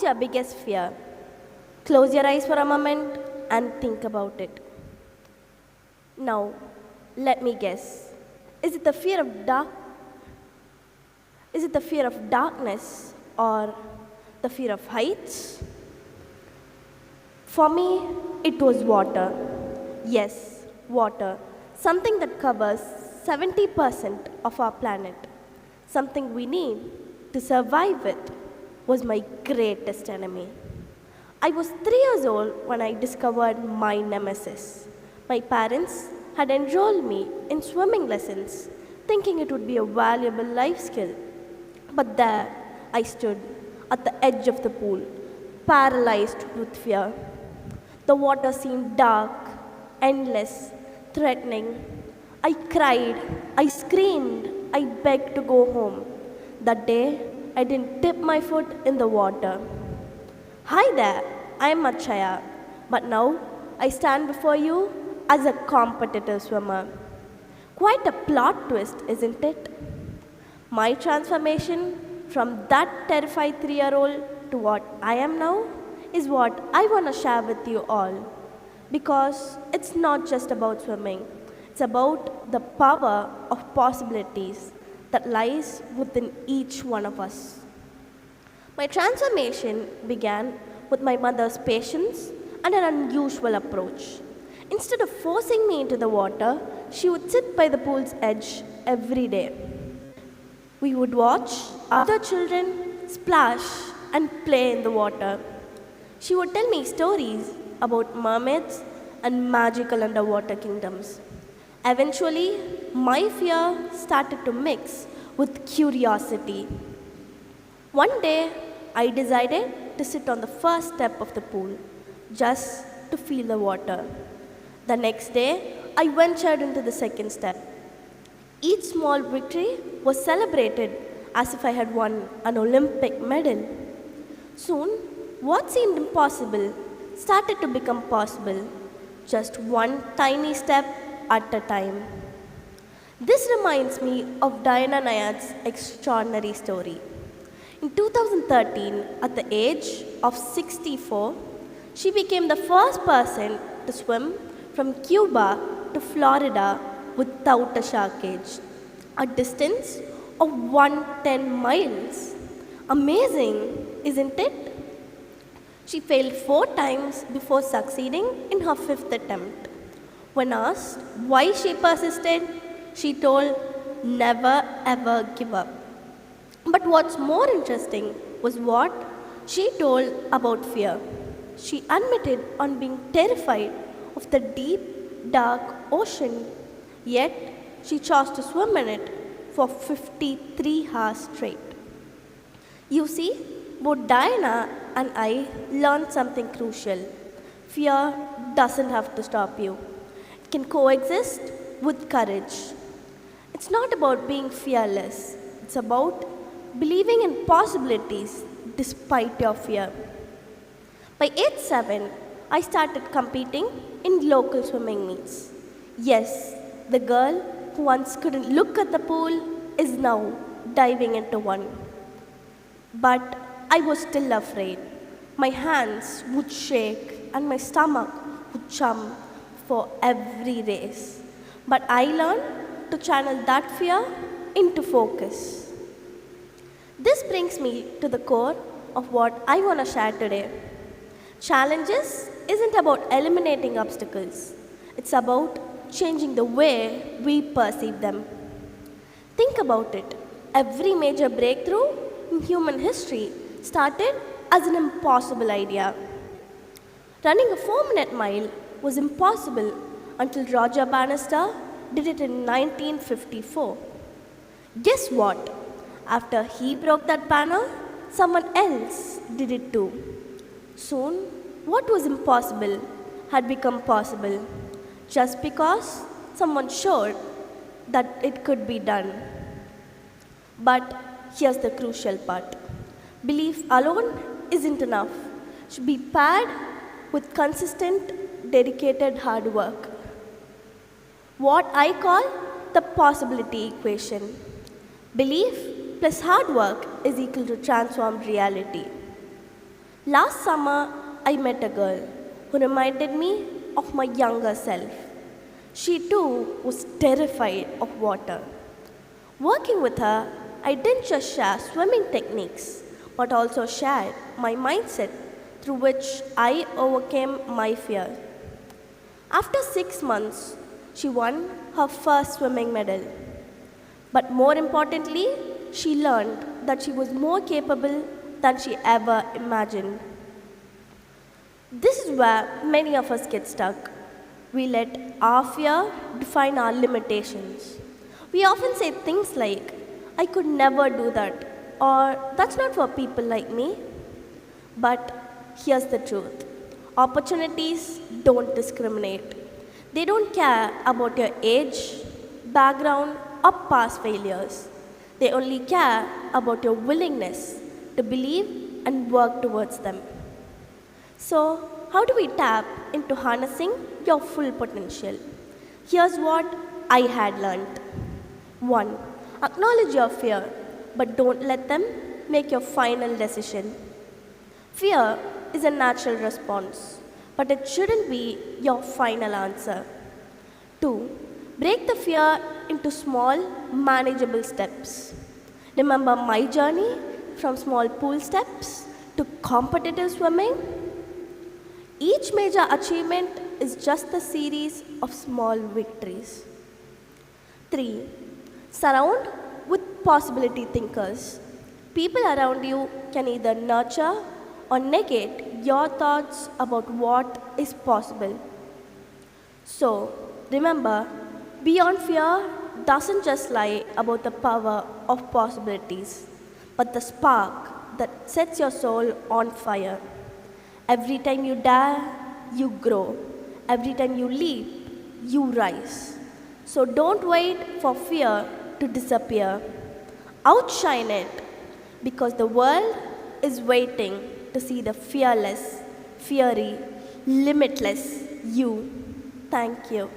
your biggest fear? Close your eyes for a moment and think about it. Now, let me guess. Is it the fear of darkness or the fear of heights? For me, it was water. Yes, water. Something that covers 70% of our planet. Something we need to survive with was my greatest enemy. I was 3 years old when I discovered my nemesis. My parents had enrolled me in swimming lessons, thinking it would be a valuable life skill. But there I stood at the edge of the pool, paralyzed with fear. The water seemed dark, endless, threatening. I cried, I screamed, I begged to go home. That day, I didn't dip my foot in the water. Hi there, I'm Atchayaa, but now I stand before you as a competitive swimmer. Quite a plot twist, isn't it? My transformation from that terrified 3-year-old to what I am now is what I want to share with you all. Because it's not just about swimming, it's about the power of possibilities that lies within each one of us. My transformation began with my mother's patience and an unusual approach. Instead of forcing me into the water, she would sit by the pool's edge every day. We would watch other children splash and play in the water. She would tell me stories about mermaids and magical underwater kingdoms. Eventually, my fear started to mix with curiosity. One day, I decided to sit on the first step of the pool, just to feel the water. The next day, I ventured into the second step. Each small victory was celebrated as if I had won an Olympic medal. Soon, what seemed impossible started to become possible, just one tiny step at a time. This reminds me of Diana Nyad's extraordinary story. In 2013, at the age of 64, she became the first person to swim from Cuba to Florida without a shark cage, a distance of 110 miles. Amazing, isn't it? She failed 4 times before succeeding in her 5th attempt. When asked why she persisted, she told, "Never ever give up." But what's more interesting was what she told about fear. She admitted on being terrified of the deep, dark ocean, yet she chose to swim in it for 53 hours straight. You see, both Diana and I learned something crucial. Fear doesn't have to stop you. It can coexist with courage. It's not about being fearless. It's about believing in possibilities despite your fear. By age 7, I started competing in local swimming meets. Yes, the girl who once couldn't look at the pool is now diving into one. But I was still afraid. My hands would shake and my stomach would jump for every race. But I learned to channel that fear into focus. This brings me to the core of what I want to share today. Challenges isn't about eliminating obstacles. It's about changing the way we perceive them. Think about it. Every major breakthrough in human history started as an impossible idea. Running a 4-minute mile was impossible until Roger Bannister did it in 1954. Guess what? After he broke that banner, someone else did it too. Soon, what was impossible had become possible just because someone showed that it could be done. But here's the crucial part. Belief alone isn't enough. It should be paired with consistent, dedicated hard work. What I call the possibility equation. Belief plus hard work is equal to transformed reality. Last summer, I met a girl who reminded me of my younger self. She too was terrified of water. Working with her, I didn't just share swimming techniques, but also shared my mindset through which I overcame my fear. After 6 months, she won her first swimming medal. But more importantly, she learned that she was more capable than she ever imagined. This is where many of us get stuck. We let our fear define our limitations. We often say things like, I could never do that, or that's not for people like me. But here's the truth. Opportunities don't discriminate. They don't care about your age, background, or past failures. They only care about your willingness to believe and work towards them. So, how do we tap into harnessing your full potential? Here's what I had learned. 1. Acknowledge your fear, but don't let them make your final decision. Fear is a natural response, but it shouldn't be your final answer. 2. Break the fear into small, manageable steps. Remember my journey from small pool steps to competitive swimming? Each major achievement is just a series of small victories. 3. Surround with possibility thinkers. People around you can either nurture or negate your thoughts about what is possible. So, remember, beyond fear doesn't just lie about the power of possibilities, but the spark that sets your soul on fire. Every time you dare, you grow. Every time you leap, you rise. So don't wait for fear to disappear. Outshine it, because the world is waiting to see the fearless, fiery, limitless you. Thank you.